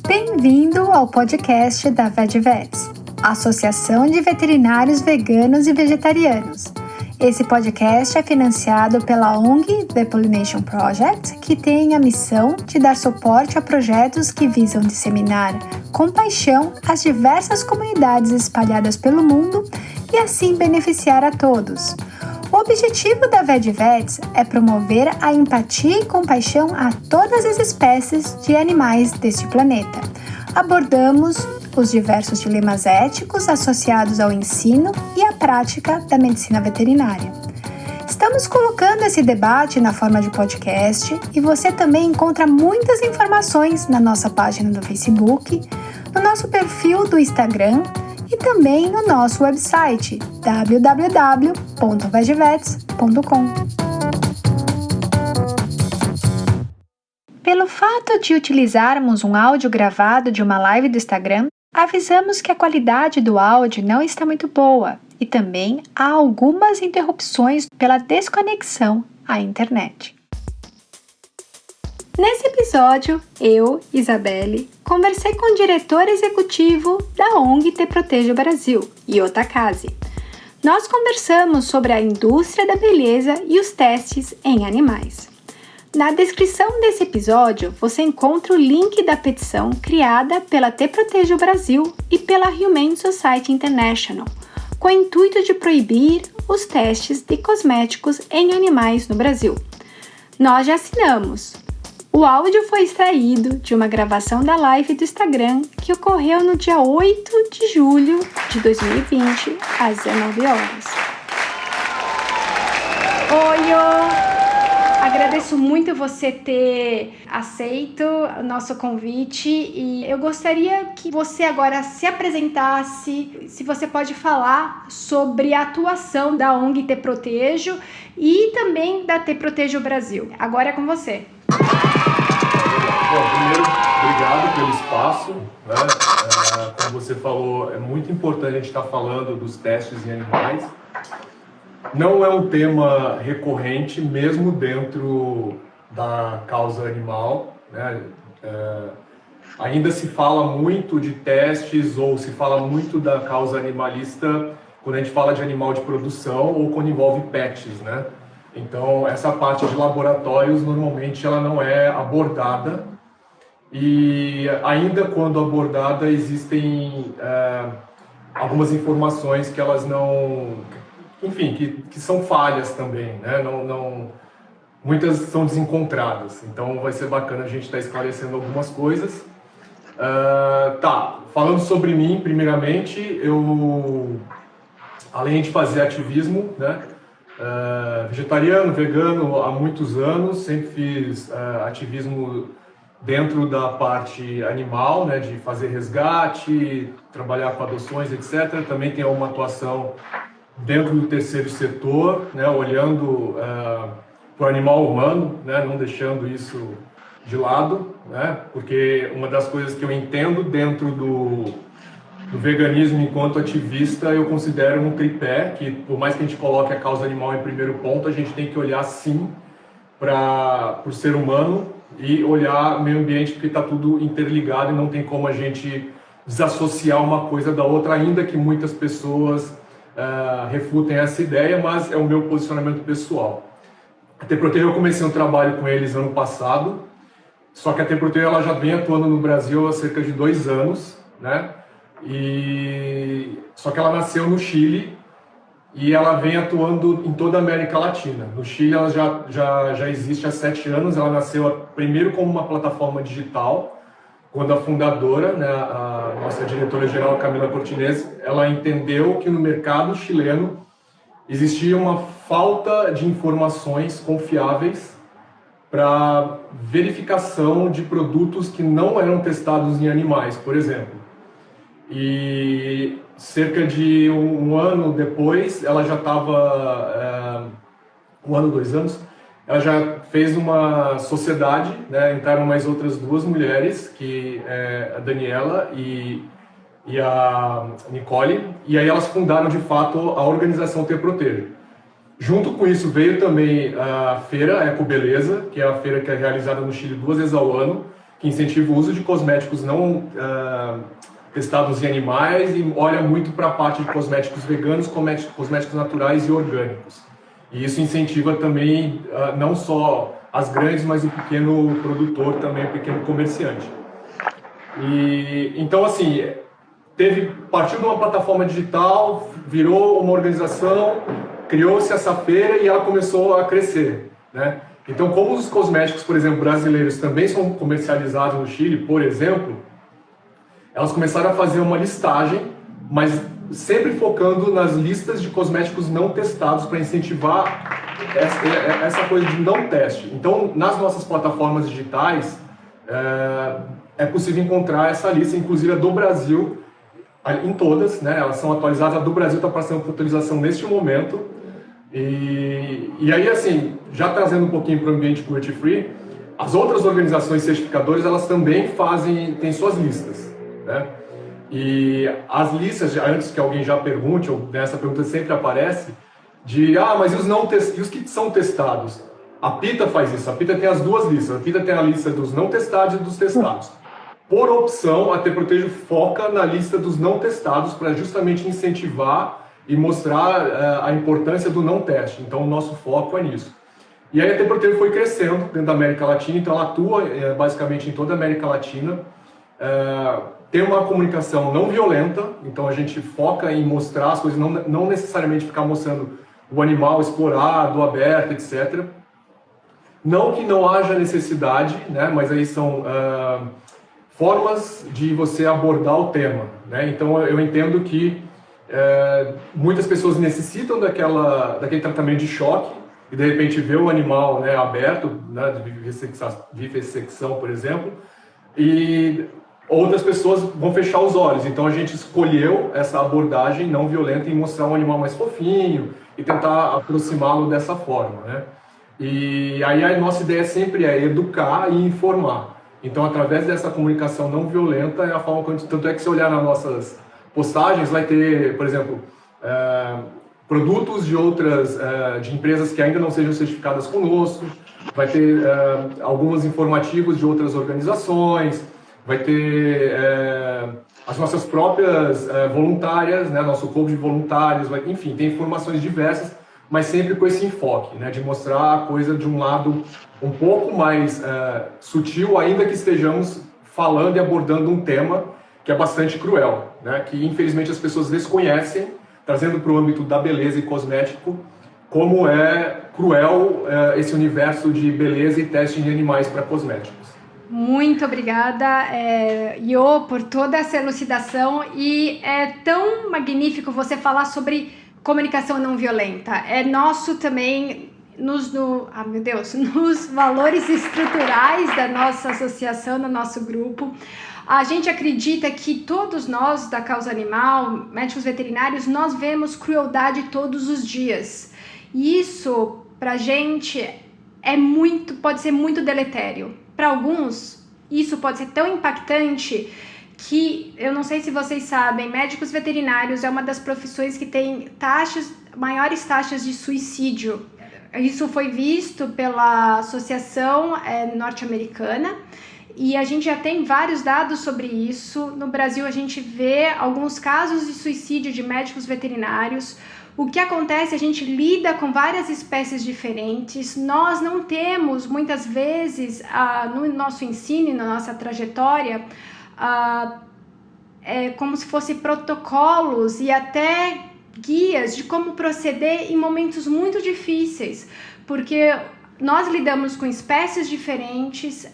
Bem-vindo ao podcast da VegVets, Associação de Veterinários Veganos e Vegetarianos. Esse podcast é financiado pela ONG The Pollination Project, que tem a missão de dar suporte a projetos que visam disseminar com paixão as diversas comunidades espalhadas pelo mundo e assim beneficiar a todos. O objetivo da VegVets é promover a empatia e compaixão a todas as espécies de animais deste planeta. Abordamos os diversos dilemas éticos associados ao ensino e à prática da medicina veterinária. Estamos colocando esse debate na forma de podcast e você também encontra muitas informações na nossa página do Facebook, no nosso perfil do Instagram e também no nosso website www.vegvets.com. Pelo fato de utilizarmos um áudio gravado de uma live do Instagram, avisamos que a qualidade do áudio não está muito boa e também há algumas interrupções pela desconexão à internet. Nesse episódio, eu, Isabelle, conversei com o diretor executivo da ONG Te Proteja o Brasil, Yota Kazi. Nós conversamos sobre a indústria da beleza e os testes em animais. Na descrição desse episódio, você encontra o link da petição criada pela Te Proteja o Brasil e pela Humane Society International, com o intuito de proibir os testes de cosméticos em animais no Brasil. Nós já assinamos. O áudio foi extraído de uma gravação da live do Instagram que ocorreu no dia 8 de julho de 2020, às 19 horas. Oi! Agradeço muito você ter aceito o nosso convite e eu gostaria que você agora se apresentasse, se você pode falar sobre a atuação da ONG Te Protejo e também da Te Proteja o Brasil. Agora é com você. Bom, primeiro, obrigado pelo espaço, né? Como você falou, é muito importante a gente estar falando dos testes em animais. Não é um tema recorrente, mesmo dentro da causa animal, né? Ainda se fala muito de testes ou se fala muito da causa animalista quando a gente fala de animal de produção ou quando envolve pets, né? Então, essa parte de laboratórios, normalmente, ela não é abordada e ainda quando abordada, existem algumas informações que elas não... Enfim, que são falhas também, né? Muitas são desencontradas, então vai ser bacana a gente estar esclarecendo algumas coisas. Falando sobre mim, primeiramente, eu, além de fazer ativismo, né? Vegetariano, vegano há muitos anos, sempre fiz ativismo dentro da parte animal, né? De fazer resgate, trabalhar com adoções, etc. Também tenho uma atuação dentro do terceiro setor, né, olhando para o animal humano, né, não deixando isso de lado, né, porque uma das coisas que eu entendo dentro do veganismo enquanto ativista, eu considero um tripé, que por mais que a gente coloque a causa animal em primeiro ponto, a gente tem que olhar sim para o ser humano e olhar o meio ambiente, porque está tudo interligado e não tem como a gente desassociar uma coisa da outra, ainda que muitas pessoas refutem essa ideia, mas é o meu posicionamento pessoal. A Te Proteja, eu comecei um trabalho com eles ano passado, só que a Te Proteja ela já vem atuando no Brasil há cerca de 2 anos, né? Só que ela nasceu no Chile e ela vem atuando em toda a América Latina. No Chile ela já existe há 7 anos, ela nasceu primeiro como uma plataforma digital, quando a fundadora, né, a nossa diretora-geral Camila Cortinez, ela entendeu que no mercado chileno existia uma falta de informações confiáveis para verificação de produtos que não eram testados em animais, por exemplo. E cerca de um ano depois, ela já estava, 1 ano, 2 anos, ela já fez uma sociedade, né? Entraram mais outras 2 mulheres, que é a Daniela e a Nicole, e aí elas fundaram de fato a organização Te Proteja. Junto com isso veio também a feira Ecobeleza, que é a feira que é realizada no Chile 2 vezes ao ano, que incentiva o uso de cosméticos não testados em animais e olha muito para a parte de cosméticos veganos, cosméticos naturais e orgânicos. E isso incentiva também não só as grandes, mas o pequeno produtor também, o pequeno comerciante. E então, assim, partiu de uma plataforma digital, virou uma organização, criou-se essa feira e ela começou a crescer, né? Então, como os cosméticos, por exemplo, brasileiros também são comercializados no Chile, por exemplo, elas começaram a fazer uma listagem, mas sempre focando nas listas de cosméticos não testados para incentivar essa coisa de não teste. Então, nas nossas plataformas digitais, é possível encontrar essa lista, inclusive a do Brasil, em todas, né? Elas são atualizadas, a do Brasil está passando por atualização neste momento. E aí, assim, já trazendo um pouquinho para o ambiente cruelty free, as outras organizações certificadoras, elas também têm suas listas, né? E as listas, antes que alguém já pergunte, ou nessa pergunta sempre aparece, mas e os que são testados? A PITA faz isso, a PITA tem as duas listas, a PITA tem a lista dos não testados e dos testados. Por opção, a Te Protejo foca na lista dos não testados para justamente incentivar e mostrar a importância do não teste. Então, o nosso foco é nisso. E aí a Te Protejo foi crescendo dentro da América Latina, então ela atua basicamente em toda a América Latina. Tem uma comunicação não violenta, então a gente foca em mostrar as coisas, não necessariamente ficar mostrando o animal explorado, aberto, etc. Não que não haja necessidade, né, mas aí são formas de você abordar o tema, né? Então eu entendo que muitas pessoas necessitam daquele tratamento de choque e de repente ver o animal, né, aberto, né, de vivissecção, por exemplo, e outras pessoas vão fechar os olhos. Então a gente escolheu essa abordagem não violenta em mostrar um animal mais fofinho e tentar aproximá-lo dessa forma, né? E aí a nossa ideia sempre é educar e informar. Então, através dessa comunicação não violenta, é a forma tanto é que se olhar nas nossas postagens, vai ter, por exemplo, produtos de empresas que ainda não sejam certificadas conosco, vai ter alguns informativos de outras organizações, vai ter as nossas próprias voluntárias, né, nosso corpo de voluntários, enfim, tem informações diversas, mas sempre com esse enfoque, né, de mostrar a coisa de um lado um pouco mais sutil, ainda que estejamos falando e abordando um tema que é bastante cruel, né, que infelizmente as pessoas desconhecem, trazendo para o âmbito da beleza e cosmético, como é cruel esse universo de beleza e teste em animais para cosméticos. Muito obrigada, Iô, por toda essa elucidação, e é tão magnífico você falar sobre comunicação não violenta. É nosso também, nos valores estruturais da nossa associação, do nosso grupo. A gente acredita que todos nós da causa animal, médicos veterinários, nós vemos crueldade todos os dias. E isso, pra gente, pode ser muito deletério. Para alguns, isso pode ser tão impactante que, eu não sei se vocês sabem, médicos veterinários é uma das profissões que tem maiores taxas de suicídio. Isso foi visto pela Associação Norte-Americana e a gente já tem vários dados sobre isso. No Brasil, a gente vê alguns casos de suicídio de médicos veterinários. O que acontece, a gente lida com várias espécies diferentes, nós não temos, muitas vezes, no nosso ensino, na nossa trajetória, como se fossem protocolos e até guias de como proceder em momentos muito difíceis, porque nós lidamos com espécies diferentes,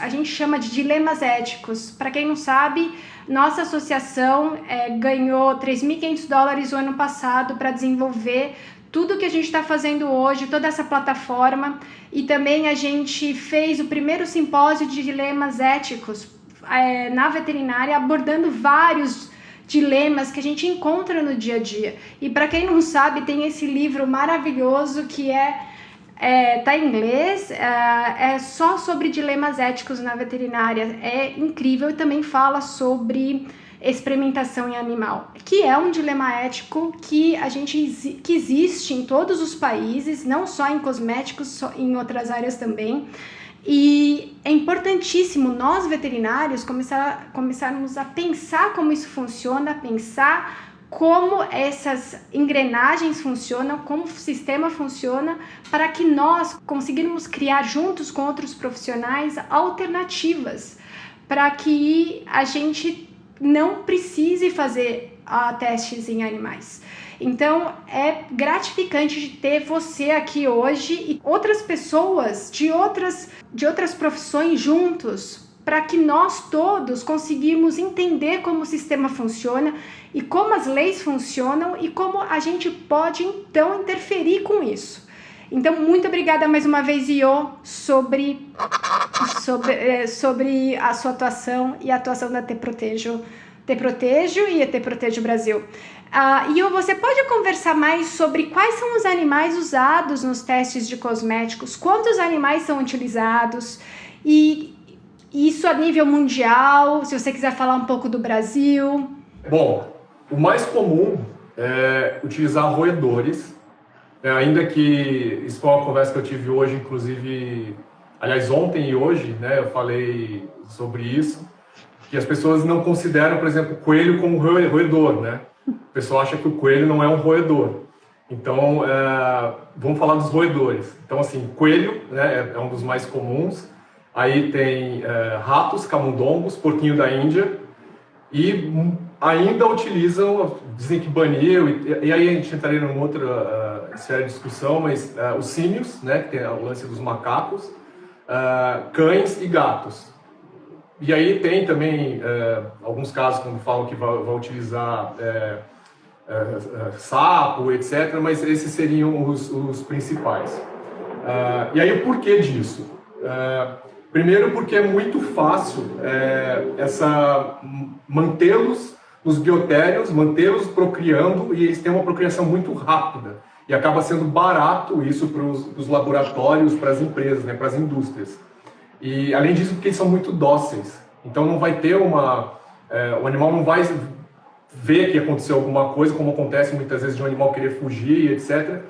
a gente chama de dilemas éticos. Para quem não sabe, nossa associação ganhou $3.500 o ano passado para desenvolver tudo que a gente está fazendo hoje, toda essa plataforma, e também a gente fez o primeiro simpósio de dilemas éticos na veterinária, abordando vários dilemas que a gente encontra no dia a dia. E para quem não sabe, tem esse livro maravilhoso que tá em inglês, é só sobre dilemas éticos na veterinária, é incrível, e também fala sobre experimentação em animal, que é um dilema ético que que existe em todos os países, não só em cosméticos, só em outras áreas também. E é importantíssimo nós veterinários começarmos a pensar como isso funciona, a pensar como essas engrenagens funcionam, como o sistema funciona, para que nós conseguirmos criar juntos com outros profissionais alternativas, para que a gente não precise fazer testes em animais. Então, é gratificante de ter você aqui hoje e outras pessoas de outras profissões juntos, para que nós todos conseguimos entender como o sistema funciona e como as leis funcionam e como a gente pode, então, interferir com isso. Então, muito obrigada mais uma vez, Iô, sobre a sua atuação e a atuação da Te Protejo e a Te Protejo Brasil. Iô, você pode conversar mais sobre quais são os animais usados nos testes de cosméticos, quantos animais são utilizados e isso a nível mundial, se você quiser falar um pouco do Brasil. Bom, o mais comum é utilizar roedores, ainda que isso foi uma conversa que eu tive hoje, inclusive, aliás, ontem e hoje, né, eu falei sobre isso, que as pessoas não consideram, por exemplo, o coelho como roedor, né? O pessoal acha que o coelho não é um roedor. Então, vamos falar dos roedores. Então, assim, coelho, né, é um dos mais comuns. Aí tem ratos, camundongos, porquinho da Índia. E ainda utilizam, dizem que baniu, e aí a gente entraria numa outra esfera de discussão, mas os símios, né, que tem o lance dos macacos, cães e gatos. E aí tem também alguns casos quando falam que vai utilizar sapo, etc., mas esses seriam os principais. E aí o porquê disso? Primeiro porque é muito fácil mantê-los nos biotérios, mantê-los procriando, e eles têm uma procriação muito rápida. E acaba sendo barato isso para os laboratórios, para as empresas, né, para as indústrias. E além disso, porque eles são muito dóceis. Então não vai ter o animal não vai ver que aconteceu alguma coisa, como acontece muitas vezes de um animal querer fugir, etc.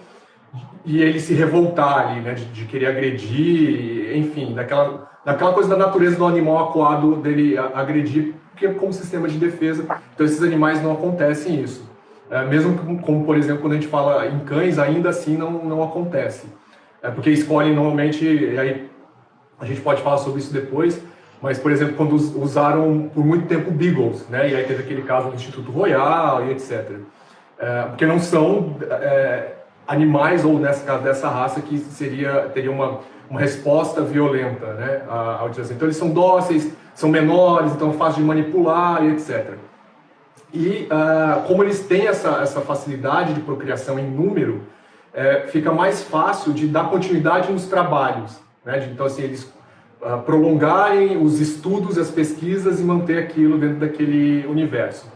E ele se revoltar ali, né, de querer agredir, enfim, daquela coisa da natureza do animal acuado dele agredir, porque é como sistema de defesa. Então esses animais não acontecem isso. Mesmo como, por exemplo, quando a gente fala em cães, ainda assim não acontece. Porque escolhem normalmente, e aí a gente pode falar sobre isso depois, mas, por exemplo, quando usaram por muito tempo beagles, né, e aí teve aquele caso do Instituto Royal e etc. Porque não são animais, ou nesse caso dessa raça, que teria uma resposta violenta, né, à utilização. Então eles são dóceis, são menores, então fácil de manipular e etc. E como eles têm essa facilidade de procriação em número, fica mais fácil de dar continuidade nos trabalhos, né? Então assim, eles prolongarem os estudos, as pesquisas e manter aquilo dentro daquele universo.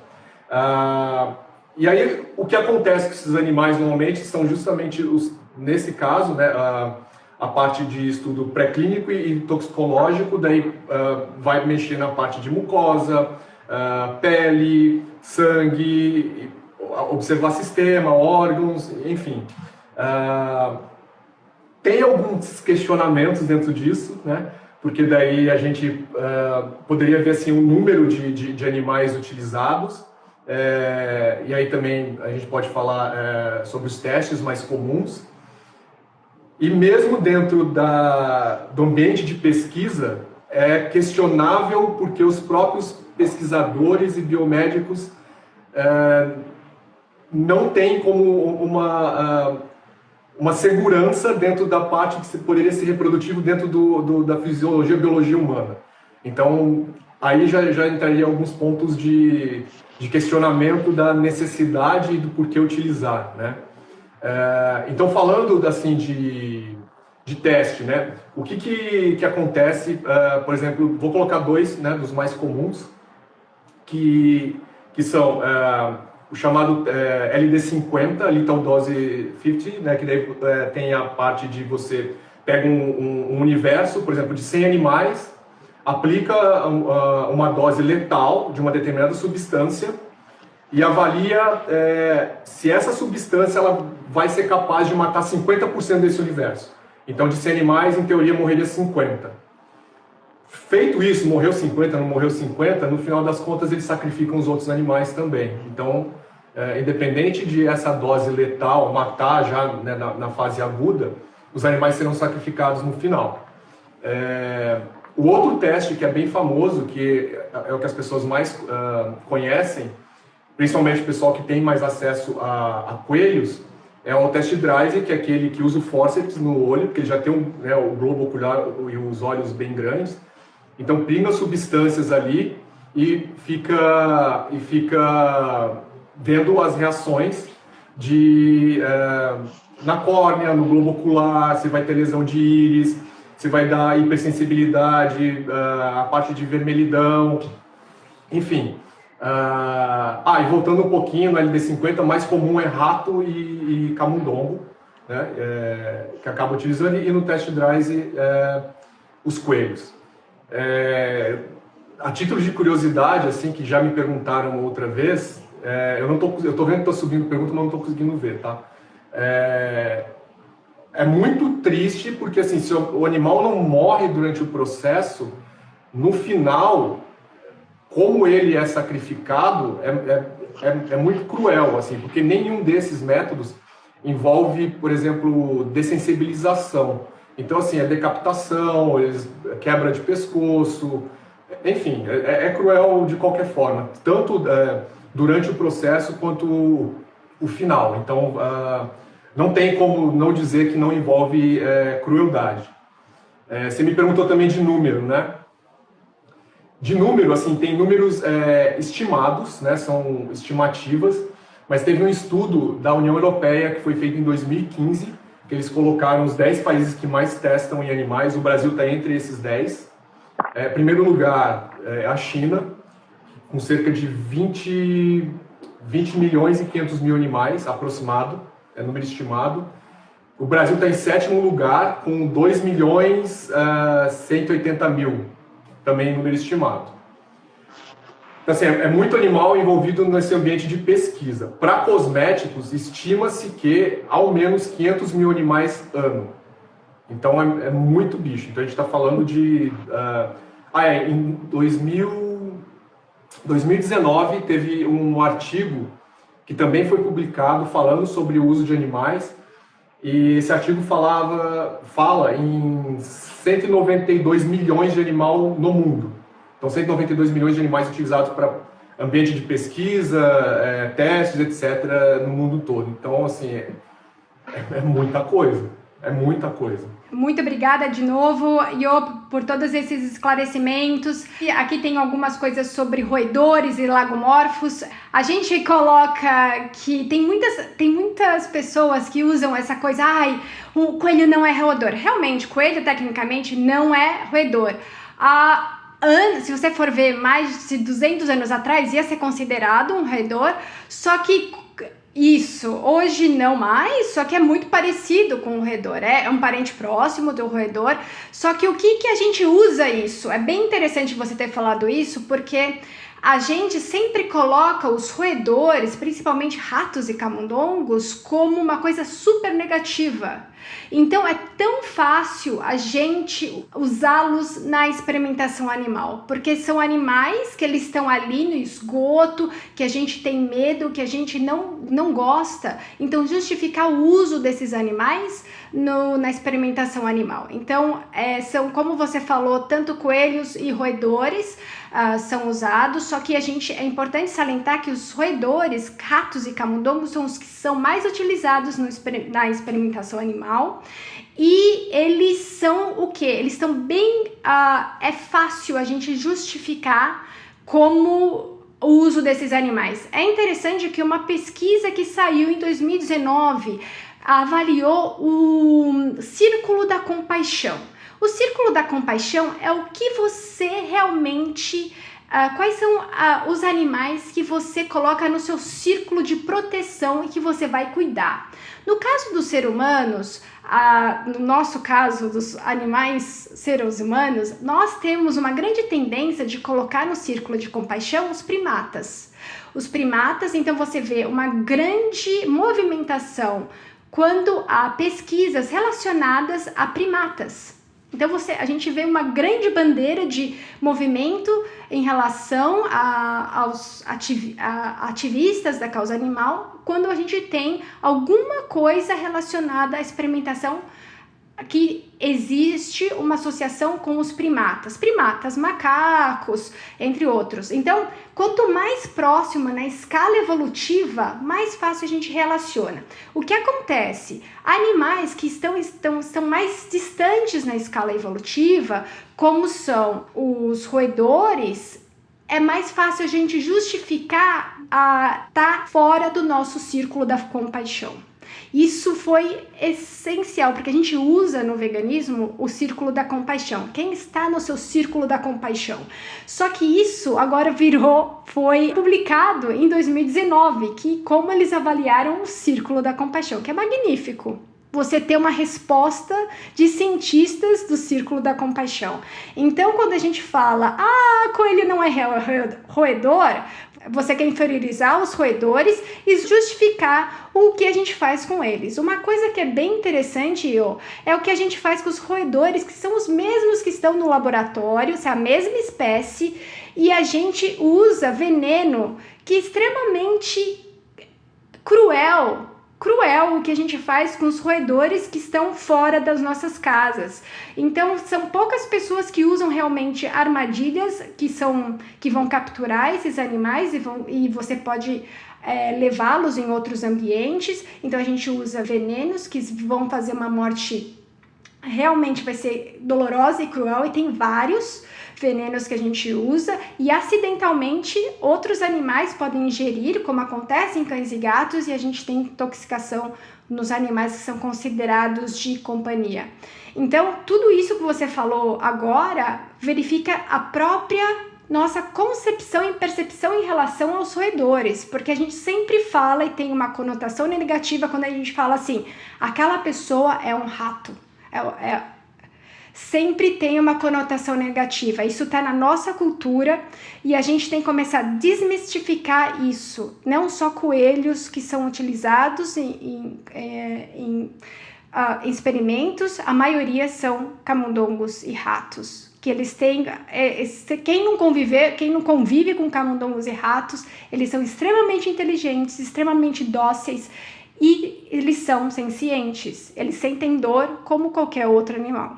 E aí, o que acontece com esses animais normalmente são justamente, nesse caso, né, a parte de estudo pré-clínico e toxicológico, daí vai mexer na parte de mucosa, pele, sangue, observar sistema, órgãos, enfim. Tem alguns questionamentos dentro disso, né? Porque daí a gente poderia ver assim, o número de animais utilizados, e aí também a gente pode falar sobre os testes mais comuns. E mesmo dentro do ambiente de pesquisa, é questionável porque os próprios pesquisadores e biomédicos não têm como uma segurança dentro da parte que poderia ser reprodutivo dentro da fisiologia e biologia humana. Então, aí já entraria alguns pontos de questionamento da necessidade e do porquê utilizar, né? Então, falando assim de teste, né? O que acontece, por exemplo, vou colocar dois, né, dos mais comuns, que são o chamado LD50, Lethal Dose 50, né, que daí tem a parte de você pega um universo, por exemplo, de 100 animais, aplica uma dose letal de uma determinada substância e avalia se essa substância ela vai ser capaz de matar 50% desse universo. Então, de 100 animais, em teoria, morreria 50. Feito isso, morreu 50, não morreu 50, no final das contas eles sacrificam os outros animais também. Então, independente de essa dose letal matar já, né, na fase aguda, os animais serão sacrificados no final. O outro teste que é bem famoso, que é o que as pessoas mais conhecem, principalmente o pessoal que tem mais acesso a coelhos, é o teste Drive, que é aquele que usa o forceps no olho, porque ele já tem o globo ocular e os olhos bem grandes. Então pinga substâncias ali e fica vendo as reações na córnea, no globo ocular, se vai ter lesão de íris, se vai dar hipersensibilidade, a parte de vermelhidão, enfim. E voltando um pouquinho no LD50, o mais comum é rato e camundongo, né, que acaba utilizando, e no test drive os coelhos. A título de curiosidade, assim, que já me perguntaram outra vez, eu tô vendo que tô subindo pergunta, mas não tô conseguindo ver, tá? É muito triste porque, assim, se o animal não morre durante o processo, no final, como ele é sacrificado, é muito cruel, assim, porque nenhum desses métodos envolve, por exemplo, dessensibilização. Então, assim, é decapitação, quebra de pescoço, enfim, é cruel de qualquer forma, tanto durante o processo quanto o final. Então, não tem como não dizer que não envolve crueldade. Você me perguntou também de número, né? De número, assim, tem números estimados, né, são estimativas, mas teve um estudo da União Europeia que foi feito em 2015, que eles colocaram os 10 países que mais testam em animais, o Brasil está entre esses 10. Primeiro lugar é a China, com cerca de 20 milhões e 500 mil animais, aproximado, é número estimado. O Brasil está em sétimo lugar, com 2 milhões 180 mil, também número estimado. Então, assim, é muito animal envolvido nesse ambiente de pesquisa. Para cosméticos, estima-se que ao menos 500 mil animais ano. Então, é muito bicho. Então, a gente está falando de... em 2019, teve um artigo que também foi publicado falando sobre o uso de animais. E esse artigo fala em 192 milhões de animais no mundo. Então, 192 milhões de animais utilizados para ambiente de pesquisa, testes, etc., no mundo todo. Então, assim, é muita coisa. É muita coisa. Muito obrigada de novo, Iô, por todos esses esclarecimentos. E aqui tem algumas coisas sobre roedores e lagomorfos. A gente coloca que tem muitas pessoas que usam essa coisa, o coelho não é roedor. Realmente, coelho tecnicamente não é roedor. Se você for ver mais de 200 anos atrás, ia ser considerado um roedor, só que hoje não mais, só que é muito parecido com o roedor, é um parente próximo do roedor, só que o que a gente usa isso? É bem interessante você ter falado isso, porque a gente sempre coloca os roedores, principalmente ratos e camundongos, como uma coisa super negativa. Então é tão fácil a gente usá-los na experimentação animal, porque são animais que eles estão ali no esgoto, que a gente tem medo, que a gente não gosta. Então justificar o uso desses animais na experimentação animal. Então são, como você falou, tanto coelhos e roedores são usados, só que é importante salientar que os roedores, ratos e camundongos são os que são mais utilizados na experimentação animal. E eles são o quê? Eles estão bem... é fácil a gente justificar como o uso desses animais. É interessante que uma pesquisa que saiu em 2019 avaliou o Círculo da Compaixão. O Círculo da Compaixão é o que você realmente quais são os animais que você coloca no seu círculo de proteção e que você vai cuidar. No caso dos seres humanos, no nosso caso dos animais seres humanos, nós temos uma grande tendência de colocar no círculo de compaixão os primatas. Os primatas, então você vê uma grande movimentação quando há pesquisas relacionadas a primatas. Então a gente vê uma grande bandeira de movimento em relação aos ativistas da causa animal quando a gente tem alguma coisa relacionada à experimentação que existe uma associação com os primatas, macacos, entre outros. Então, quanto mais próxima na escala evolutiva, mais fácil a gente relaciona. O que acontece? Animais que estão mais distantes na escala evolutiva, como são os roedores, é mais fácil a gente justificar estar fora do nosso círculo da compaixão. Isso foi essencial, porque a gente usa no veganismo o círculo da compaixão. Quem está no seu círculo da compaixão? Só que isso agora foi publicado em 2019, como eles avaliaram o círculo da compaixão, que é magnífico. Você ter uma resposta de cientistas do círculo da compaixão. Então, quando a gente fala, coelho não é roedor, você quer inferiorizar os roedores e justificar o que a gente faz com eles. Uma coisa que é bem interessante, é o que a gente faz com os roedores, que são os mesmos que estão no laboratório, é a mesma espécie, e a gente usa veneno que é extremamente cruel o que a gente faz com os roedores que estão fora das nossas casas. Então, são poucas pessoas que usam realmente armadilhas que vão capturar esses animais e você pode levá-los em outros ambientes. Então, a gente usa venenos que vão fazer uma morte realmente vai ser dolorosa e cruel, e tem vários venenos que a gente usa, e acidentalmente outros animais podem ingerir, como acontece em cães e gatos, e a gente tem intoxicação nos animais que são considerados de companhia. Então, tudo isso que você falou agora verifica a própria nossa concepção e percepção em relação aos roedores, porque a gente sempre fala e tem uma conotação negativa quando a gente fala assim, aquela pessoa é um rato, sempre tem uma conotação negativa. Isso está na nossa cultura e a gente tem que começar a desmistificar isso. Não só coelhos que são utilizados em experimentos, a maioria são camundongos e ratos. Que eles têm, quem não convive com camundongos e ratos, eles são extremamente inteligentes, extremamente dóceis e eles são sencientes. Eles sentem dor como qualquer outro animal.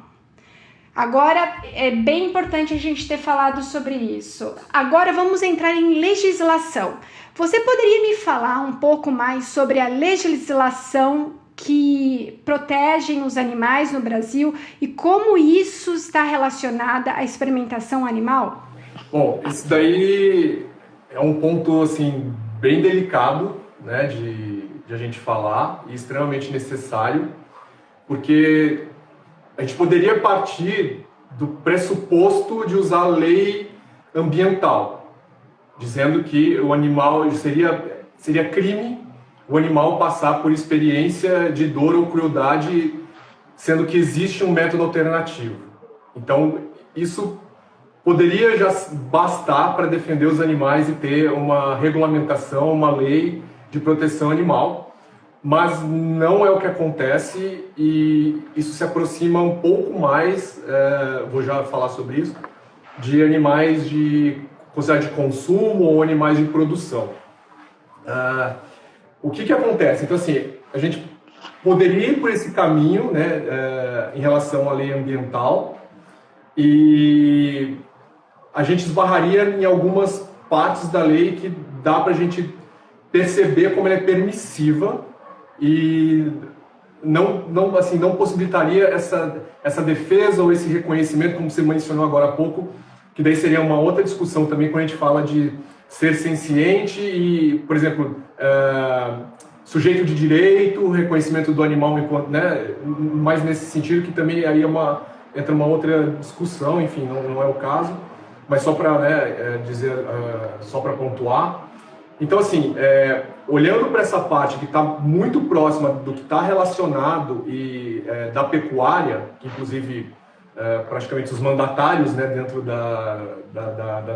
Agora, é bem importante a gente ter falado sobre isso. Agora vamos entrar em legislação. Você poderia me falar um pouco mais sobre a legislação que protegem os animais no Brasil e como isso está relacionado à experimentação animal? Bom, isso daí é um ponto assim, bem delicado, né, de a gente falar e extremamente necessário, porque a gente poderia partir do pressuposto de usar a lei ambiental, dizendo que o animal seria crime o animal passar por experiência de dor ou crueldade, sendo que existe um método alternativo. Então, isso poderia já bastar para defender os animais e ter uma regulamentação, uma lei de proteção animal, mas não é o que acontece e isso se aproxima um pouco mais, vou já falar sobre isso, de animais considerados de consumo ou animais de produção. O que acontece? Então, assim, a gente poderia ir por esse caminho, né, em relação à lei ambiental, e a gente esbarraria em algumas partes da lei que dá para a gente perceber como ela é permissiva e não possibilitaria essa defesa ou esse reconhecimento, como você mencionou agora há pouco, que daí seria uma outra discussão também quando a gente fala de ser senciente e, por exemplo, sujeito de direito, reconhecimento do animal, né, mais nesse sentido, que também aí entra uma outra discussão, enfim, não é o caso. mas só para, né, dizer, só para pontuar. Então, assim, olhando para essa parte que está muito próxima do que está relacionado da pecuária, que inclusive praticamente os mandatários, né, dentro da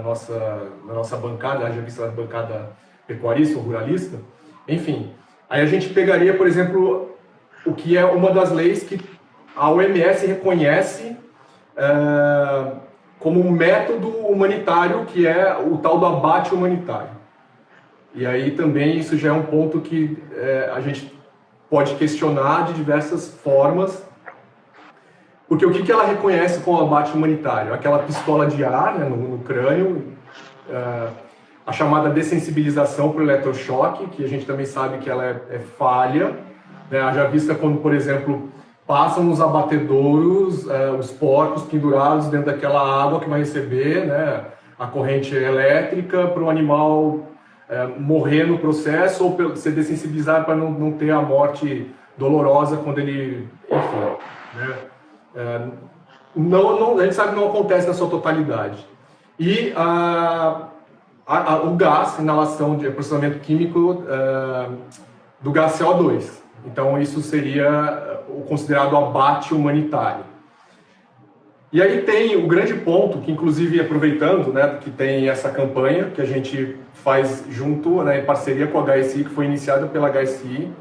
nossa bancada, já vista a bancada pecuarista ou ruralista, enfim, aí a gente pegaria, por exemplo, o que é uma das leis que a OMS reconhece como um método humanitário, que é o tal do abate humanitário. E aí também isso já é um ponto que a gente pode questionar de diversas formas, porque o que ela reconhece como abate humanitário? Aquela pistola de ar, né, no crânio, a chamada dessensibilização para o eletrochoque, que a gente também sabe que ela é falha, né? Já vista quando, por exemplo, passam nos abatedouros os porcos pendurados dentro daquela água que vai receber, né, a corrente elétrica para o animal morrer no processo ou ser dessensibilizado para não ter a morte dolorosa quando ele, enfim, né? A gente sabe que não acontece na sua totalidade. E o gás, inalação de processamento químico do gás CO2. Então isso seria o considerado abate humanitário. E aí tem o grande ponto, que inclusive aproveitando, né, que tem essa campanha que a gente faz junto, né, em parceria com a HSI, que foi iniciada pela HSI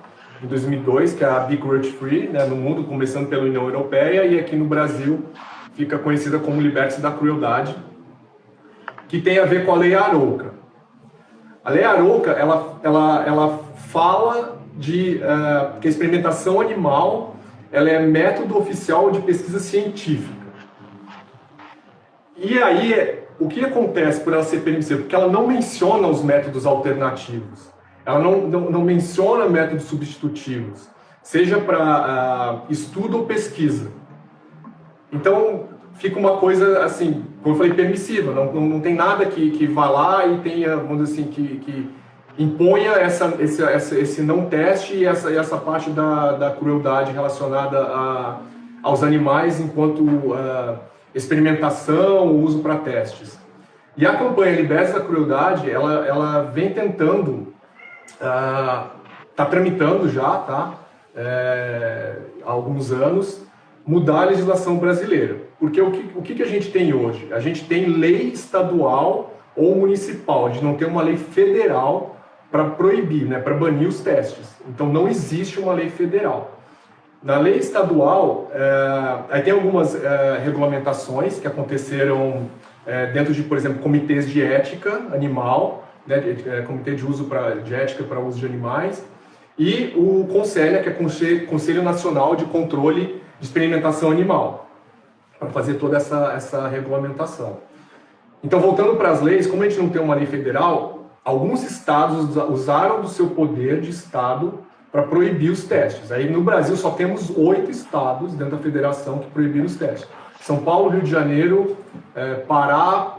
em 2002, que é a Be Cruelty Free, né, no mundo, começando pela União Europeia, e aqui no Brasil fica conhecida como Liberte-se da Crueldade, que tem a ver com a Lei Arouca. A Lei Arouca, ela fala que a experimentação animal ela é método oficial de pesquisa científica. E aí, o que acontece por ela ser permissiva? Porque ela não menciona os métodos alternativos. Ela não menciona métodos substitutivos, seja para estudo ou pesquisa. Então, fica uma coisa, assim, como eu falei, permissiva. Não tem nada que vá lá e tenha, vamos dizer assim, que imponha esse não teste e essa parte da crueldade relacionada aos animais enquanto experimentação, uso para testes. E a campanha Liberte-se da Crueldade, ela vem tentando, está tramitando já, tá? Há alguns anos, mudar a legislação brasileira. Porque o que a gente tem hoje? A gente tem lei estadual ou municipal, a gente não tem uma lei federal para proibir, né, para banir os testes. Então não existe uma lei federal. Na lei estadual, aí tem algumas regulamentações que aconteceram dentro de, por exemplo, comitês de ética animal, né, comitê de ética para uso de animais, e o CONSELHA, que é Conselho Nacional de Controle de Experimentação Animal, para fazer toda essa regulamentação. Então, voltando para as leis, como a gente não tem uma lei federal, alguns estados usaram do seu poder de estado para proibir os testes. Aí no Brasil só temos 8 estados dentro da federação que proibiram os testes. São Paulo, Rio de Janeiro, Pará,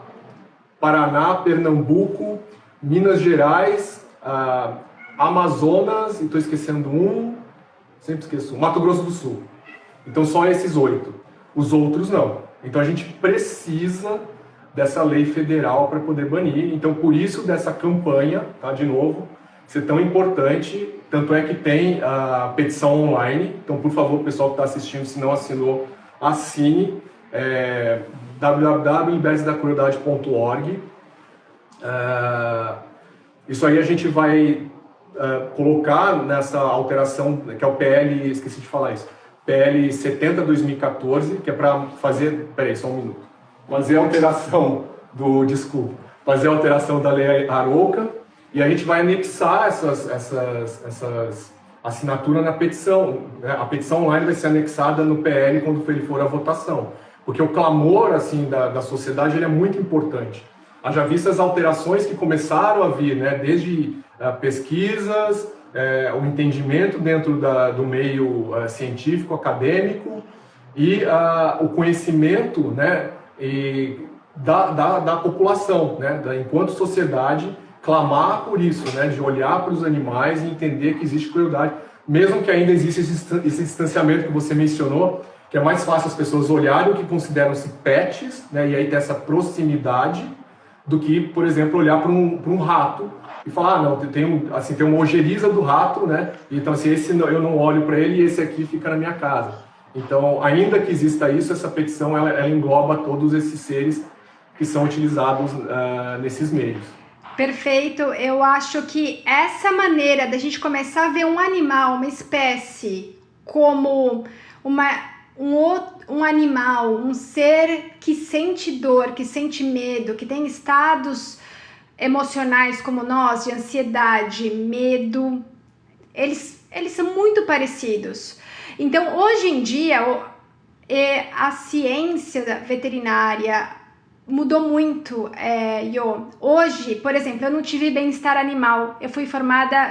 Paraná, Pernambuco, Minas Gerais, Amazonas, e estou esquecendo sempre esqueço, Mato Grosso do Sul. Então só esses 8. Os outros não. Então a gente precisa dessa lei federal para poder banir. Então por isso dessa campanha, tá, de novo, ser tão importante. Tanto é que tem a petição online. Então, por favor, o pessoal que está assistindo, se não assinou, assine. www.libertesdacrueldade.org. Isso aí a gente vai colocar nessa alteração, que é o PL, esqueci de falar isso, PL 70/2014, que é para fazer, peraí, só um minuto, fazer a alteração fazer a alteração da Lei Arouca, e a gente vai anexar essas assinaturas na petição. A petição online vai ser anexada no PL quando ele for à votação. Porque o clamor assim, da sociedade ele é muito importante. Haja vista as alterações que começaram a vir, né, desde pesquisas, o entendimento dentro do meio científico, acadêmico, e o conhecimento, né, da população, né, enquanto sociedade, clamar por isso, né, de olhar para os animais e entender que existe crueldade, mesmo que ainda exista esse distanciamento que você mencionou. que é mais fácil as pessoas olharem o que consideram-se pets, né, e aí ter essa proximidade, do que, por exemplo, olhar para um rato e falar, não, tem uma ojeriza do rato, né, então assim, esse eu não olho para ele e esse aqui fica na minha casa. Então, ainda que exista isso, essa petição ela engloba todos esses seres que são utilizados nesses meios. Perfeito, eu acho que essa maneira da gente começar a ver um animal, uma espécie, como um animal, um ser que sente dor, que sente medo, que tem estados emocionais como nós, de ansiedade, medo, eles são muito parecidos. Então, hoje em dia, a ciência veterinária mudou muito, Hoje, por exemplo, eu não tive bem-estar animal. Eu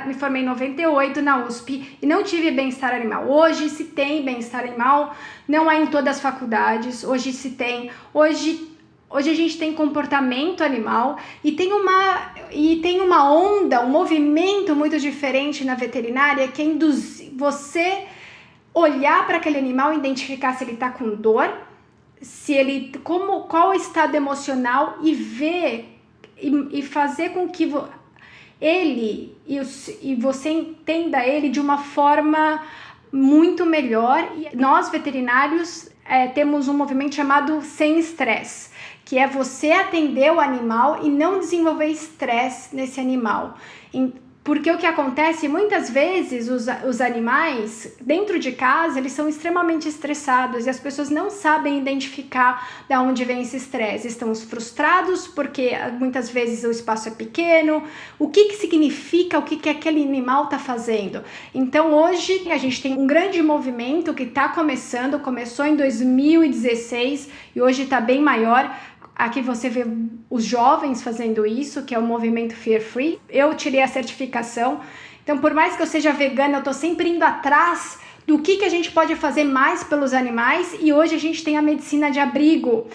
me formei em 98 na USP e não tive bem-estar animal. Hoje se tem bem-estar animal, não é em todas as faculdades. Hoje se tem. Hoje a gente tem comportamento animal e tem uma onda, um movimento muito diferente na veterinária que é induzir você olhar para aquele animal, identificar se ele está com dor, qual o estado emocional e ver e fazer com que ele e você entenda ele de uma forma muito melhor. E nós veterinários temos um movimento chamado sem estresse, que é você atender o animal e não desenvolver estresse nesse animal. Porque o que acontece, muitas vezes, os animais, dentro de casa, eles são extremamente estressados e as pessoas não sabem identificar de onde vem esse estresse. Estão frustrados porque muitas vezes o espaço é pequeno, o que significa, o que aquele animal está fazendo. Então, hoje, a gente tem um grande movimento que está começou em 2016 e hoje está bem maior. Aqui você vê os jovens fazendo isso, que é o movimento Fear Free. Eu tirei a certificação, então por mais que eu seja vegana, eu tô sempre indo atrás do que a gente pode fazer mais pelos animais. E hoje a gente tem a medicina de abrigo,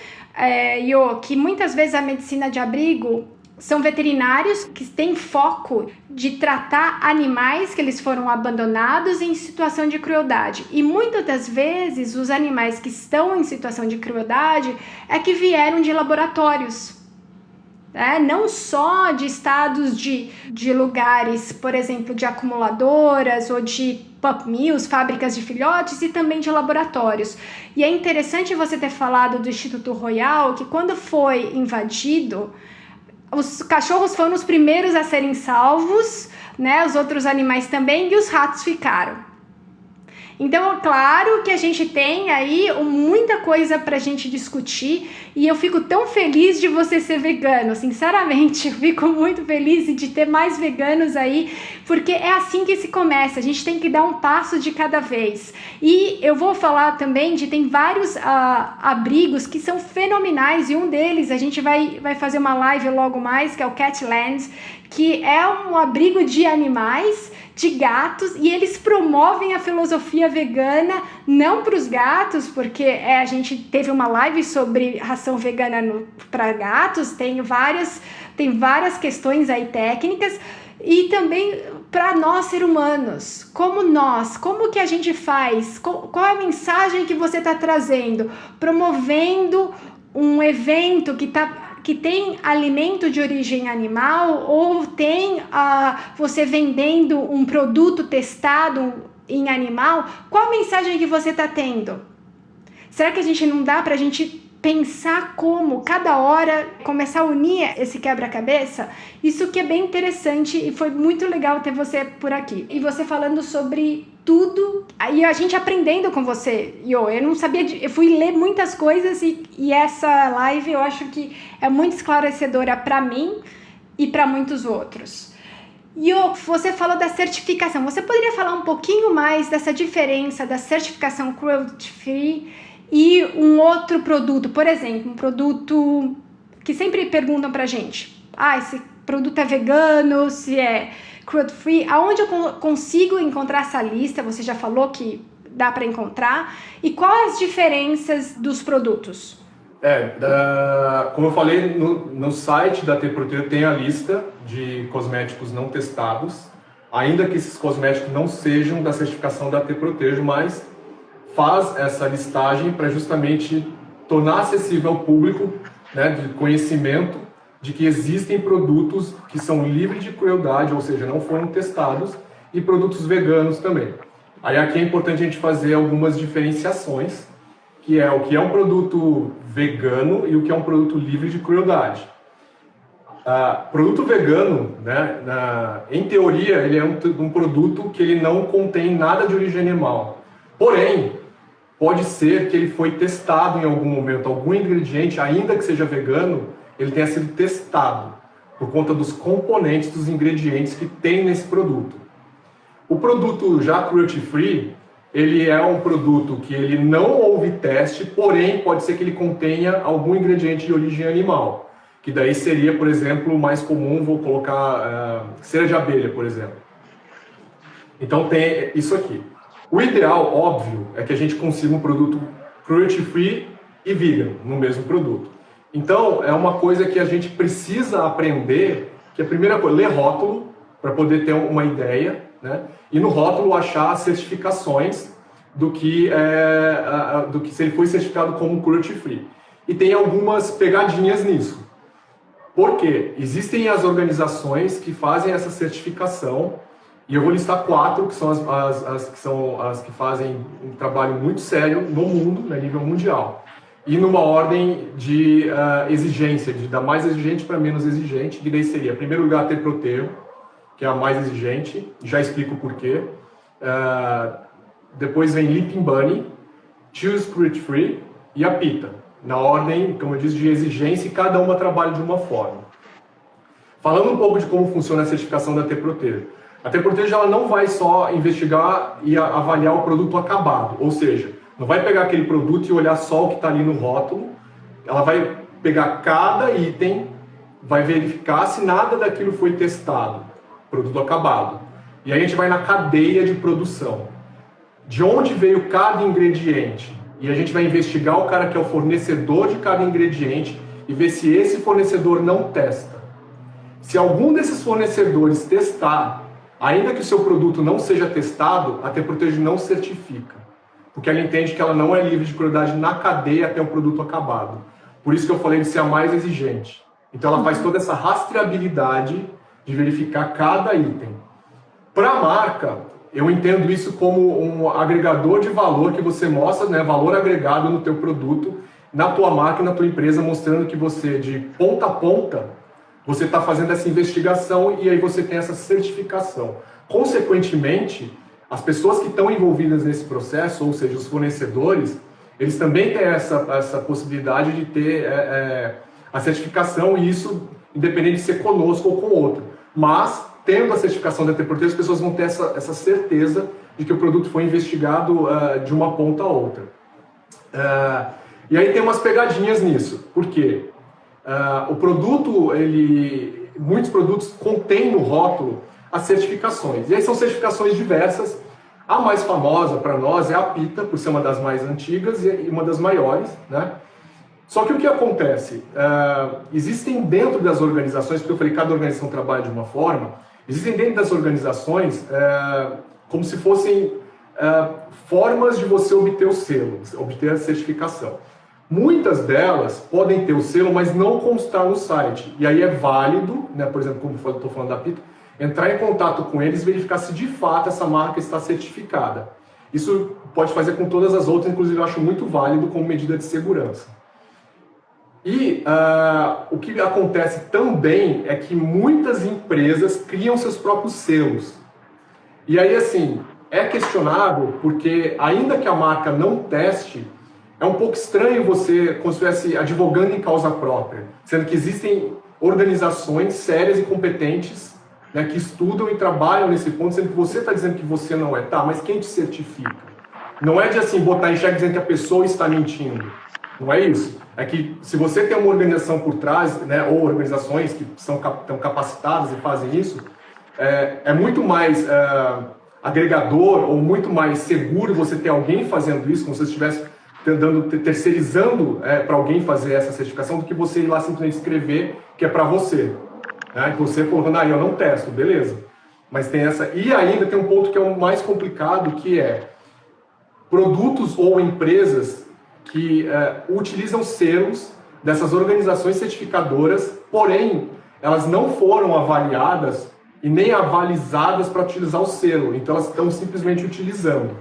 que muitas vezes a medicina de abrigo são veterinários que têm foco de tratar animais que eles foram abandonados em situação de crueldade. E muitas das vezes os animais que estão em situação de crueldade que vieram de laboratórios. Não só de estados de lugares, por exemplo, de acumuladoras ou de pup mills, fábricas de filhotes, e também de laboratórios. E é interessante você ter falado do Instituto Royal, que quando foi invadido, os cachorros foram os primeiros a serem salvos, né? Os outros animais também, e os ratos ficaram. Então, é claro que a gente tem aí muita coisa pra gente discutir e eu fico tão feliz de você ser vegano, sinceramente, eu fico muito feliz de ter mais veganos aí, porque é assim que se começa, a gente tem que dar um passo de cada vez. E eu vou falar também tem vários abrigos que são fenomenais e um deles a gente vai fazer uma live logo mais, que é o Catland, que é um abrigo de animais, de gatos, e eles promovem a filosofia vegana, não para os gatos, porque a gente teve uma live sobre ração vegana para gatos, tem várias questões aí técnicas, e também para nós, seres humanos, como que a gente faz, qual é a mensagem que você está trazendo, promovendo um evento que tem alimento de origem animal, ou tem você vendendo um produto testado em animal, qual a mensagem que você está tendo? Será que a gente não dá para a gente pensar como, cada hora, começar a unir esse quebra-cabeça? Isso que é bem interessante e foi muito legal ter você por aqui. E você falando sobre tudo, e a gente aprendendo com você, eu não sabia, eu fui ler muitas coisas e essa live eu acho que é muito esclarecedora para mim e para muitos outros. E você falou da certificação, você poderia falar um pouquinho mais dessa diferença da certificação cruelty free e um outro produto, por exemplo, um produto que sempre perguntam pra gente, esse produto é vegano, se é cruelty free, aonde eu consigo encontrar essa lista? Você já falou que dá para encontrar, e quais as diferenças dos produtos? Como eu falei, no site da T-Proteger tem a lista de cosméticos não testados, ainda que esses cosméticos não sejam da certificação da T-Proteger, mas faz essa listagem para justamente tornar acessível ao público, né, de conhecimento de que existem produtos que são livres de crueldade, ou seja, não foram testados, e produtos veganos também. Aí aqui é importante a gente fazer algumas diferenciações, que é o que é um produto vegano e o que é um produto livre de crueldade. Produto vegano, né, em teoria, ele é um produto que ele não contém nada de origem animal. Porém, pode ser que ele foi testado em algum momento, algum ingrediente, ainda que seja vegano, ele tenha sido testado por conta dos componentes, dos ingredientes que tem nesse produto. O produto já cruelty free, ele é um produto que ele não houve teste, porém pode ser que ele contenha algum ingrediente de origem animal, que daí seria, por exemplo, mais comum, vou colocar cera de abelha, por exemplo. Então tem isso aqui. O ideal, óbvio, é que a gente consiga um produto cruelty free e vegan no mesmo produto. Então, é uma coisa que a gente precisa aprender, que a primeira coisa, ler rótulo, para poder ter uma ideia, né? E no rótulo achar certificações do que se ele foi certificado como cruelty free. E tem algumas pegadinhas nisso. Por quê? Existem as organizações que fazem essa certificação, e eu vou listar 4, que são as que fazem um trabalho muito sério no mundo, né, nível mundial. E numa ordem de exigência, da mais exigente para menos exigente, que daí seria, em primeiro lugar, a T-Proteo, que é a mais exigente, já explico o porquê. Depois vem Leaping Bunny, Choose Cruelty Free e a PETA, na ordem, como eu disse, de exigência, e cada uma trabalha de uma forma. Falando um pouco de como funciona a certificação da T-Proteo. A T-Proteo ela não vai só investigar e avaliar o produto acabado, ou seja, não vai pegar aquele produto e olhar só o que está ali no rótulo, ela vai pegar cada item, vai verificar se nada daquilo foi testado, produto acabado. E aí a gente vai na cadeia de produção. De onde veio cada ingrediente? E a gente vai investigar o cara que é o fornecedor de cada ingrediente e ver se esse fornecedor não testa. Se algum desses fornecedores testar, ainda que o seu produto não seja testado, a T-Protege não certifica. Porque ela entende que ela não é livre de crueldade na cadeia até o produto acabado. Por isso que eu falei de ser a mais exigente. Então ela faz toda essa rastreabilidade de verificar cada item. Para a marca, eu entendo isso como um agregador de valor que você mostra, né, valor agregado no teu produto, na tua marca e na tua empresa, mostrando que você, de ponta a ponta, você está fazendo essa investigação e aí você tem essa certificação. Consequentemente, as pessoas que estão envolvidas nesse processo, ou seja, os fornecedores, eles também têm essa possibilidade de ter a certificação, e isso independente de ser conosco ou com outro. Mas, tendo a certificação da T-Protege, as pessoas vão ter essa certeza de que o produto foi investigado de uma ponta a outra. E aí tem umas pegadinhas nisso. Por quê? O produto, muitos produtos contêm no rótulo as certificações. E aí são certificações diversas. A mais famosa para nós é a PETA, por ser uma das mais antigas e uma das maiores, né? Só que o que acontece? Existem dentro das organizações, porque eu falei que cada organização trabalha de uma forma, existem dentro das organizações como se fossem formas de você obter o selo, obter a certificação. Muitas delas podem ter o selo, mas não constar no site. E aí é válido, né, por exemplo, como eu estou falando da PETA, entrar em contato com eles e verificar se de fato essa marca está certificada. Isso pode fazer com todas as outras, inclusive eu acho muito válido como medida de segurança. E o que acontece também é que muitas empresas criam seus próprios selos. E aí, assim, é questionável porque, ainda que a marca não teste, é um pouco estranho você, como se estivesse advogando em causa própria, sendo que existem organizações sérias e competentes, né, que estudam e trabalham nesse ponto, sendo que você está dizendo que você não é. Tá, mas quem te certifica? Não é de assim botar em xeque dizendo que a pessoa está mentindo. Não é isso. É que se você tem uma organização por trás, né, ou organizações que estão capacitadas e fazem isso, é muito mais agregador ou muito mais seguro você ter alguém fazendo isso, como se você estivesse terceirizando para alguém fazer essa certificação, do que você ir lá simplesmente escrever que é para você. Né? Que você falando, eu não testo, beleza. Mas tem essa. E ainda tem um ponto que é o mais complicado, que é produtos ou empresas que utilizam selos dessas organizações certificadoras, porém, elas não foram avaliadas e nem avalizadas para utilizar o selo, então elas estão simplesmente utilizando.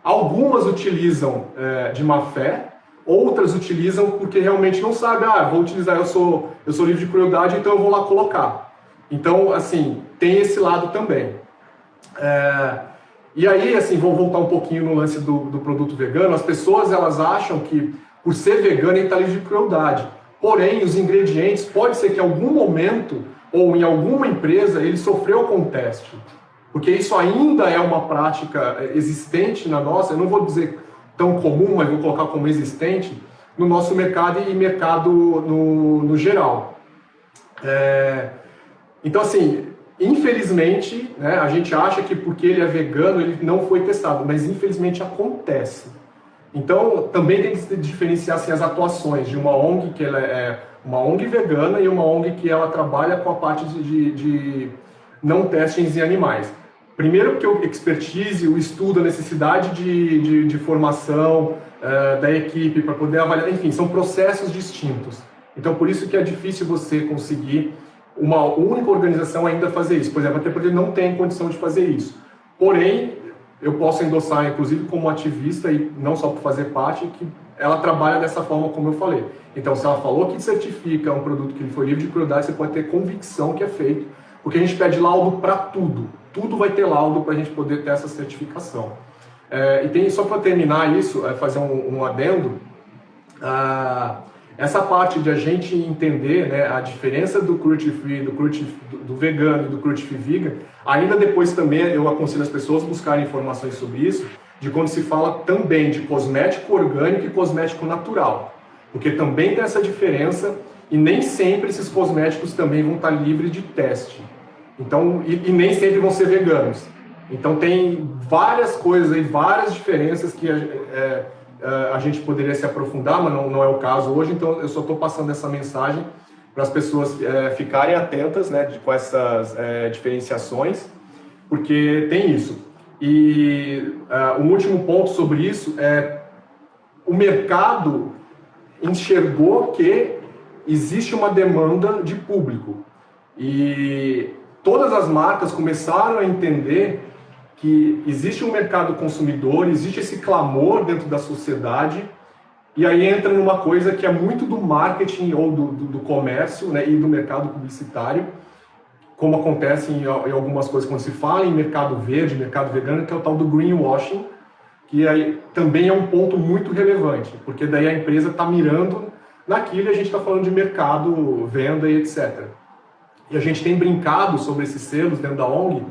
Algumas utilizam de má fé, outras utilizam porque realmente não sabem, vou utilizar, eu sou livre de crueldade, então eu vou lá colocar. Então, assim, tem esse lado também. E aí, assim, vou voltar um pouquinho no lance do produto vegano. As pessoas, elas acham que, por ser vegano, ele está livre de crueldade. Porém, os ingredientes, pode ser que em algum momento, ou em alguma empresa, ele sofreu com teste. Porque isso ainda é uma prática existente na nossa, eu não vou dizer tão comum, mas vou colocar como existente, no nosso mercado e mercado no geral. Então, assim, infelizmente, né, a gente acha que porque ele é vegano, ele não foi testado, mas infelizmente acontece. Então, também tem que se diferenciar assim, as atuações de uma ONG, que ela é uma ONG vegana, e uma ONG que ela trabalha com a parte de não testes em animais. Primeiro porque o expertise, o estudo, a necessidade de formação da equipe para poder avaliar, enfim, são processos distintos. Então, por isso que é difícil você conseguir uma única organização ainda fazer isso. Por exemplo, até porque não tem condição de fazer isso. Porém, eu posso endossar, inclusive, como ativista, e não só por fazer parte, que ela trabalha dessa forma como eu falei. Então, se ela falou que certifica um produto que foi livre de crueldade, você pode ter convicção que é feito, porque a gente pede laudo para tudo. Tudo vai ter laudo para a gente poder ter essa certificação. E tem, só para terminar isso, fazer um adendo, essa parte de a gente entender, né, a diferença do cruelty free, do vegano e do cruelty free vegan, ainda depois também eu aconselho as pessoas a buscarem informações sobre isso, de quando se fala também de cosmético orgânico e cosmético natural. Porque também tem essa diferença e nem sempre esses cosméticos também vão estar livres de teste. Então, e nem sempre vão ser veganos. Então tem várias coisas aí, várias diferenças que a gente poderia se aprofundar, mas não é o caso hoje, então eu só estou passando essa mensagem para as pessoas ficarem atentas, né, com essas diferenciações, porque tem isso. E um último ponto sobre isso é o mercado enxergou que existe uma demanda de público e todas as marcas começaram a entender que existe um mercado consumidor, existe esse clamor dentro da sociedade, e aí entra numa coisa que é muito do marketing ou do comércio, né, e do mercado publicitário, como acontece em algumas coisas quando se fala em mercado verde, mercado vegano, que é o tal do greenwashing, que aí também é um ponto muito relevante, porque daí a empresa está mirando naquilo e a gente está falando de mercado, venda e etc. E a gente tem brincado sobre esses selos dentro da ONG,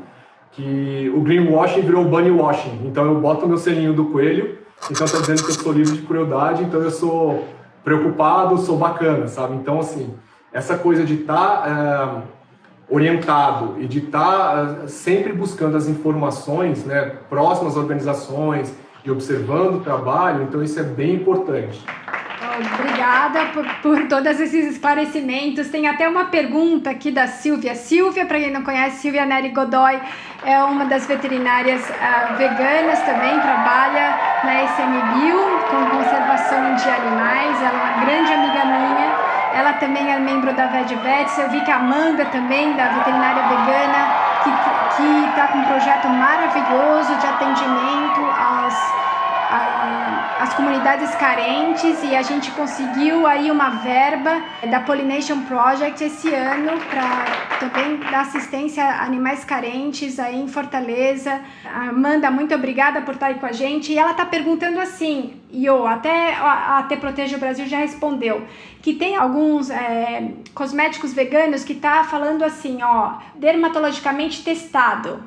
que o greenwashing virou bunnywashing. Então eu boto o meu selinho do coelho, então está dizendo que eu sou livre de crueldade, então eu sou preocupado, sou bacana, sabe? Então, assim, essa coisa de estar orientado e de estar sempre buscando as informações, né, próximas às organizações e observando o trabalho, então isso é bem importante. Obrigada por todos esses esclarecimentos. Tem até uma pergunta aqui da Silvia. Silvia, para quem não conhece, Silvia Neri Godoy é uma das veterinárias veganas, também trabalha na SMBio com conservação de animais. Ela é uma grande amiga minha. Ela também é membro da VetVets. Eu vi que a Amanda também, da veterinária vegana, que está com um projeto maravilhoso de atendimento às comunidades carentes, e a gente conseguiu aí uma verba da Pollination Project esse ano para também dar assistência a animais carentes aí em Fortaleza. Amanda, muito obrigada por estar aí com a gente. E ela está perguntando assim, até a Te Protege o Brasil já respondeu, que tem alguns cosméticos veganos que tá falando assim, dermatologicamente testado.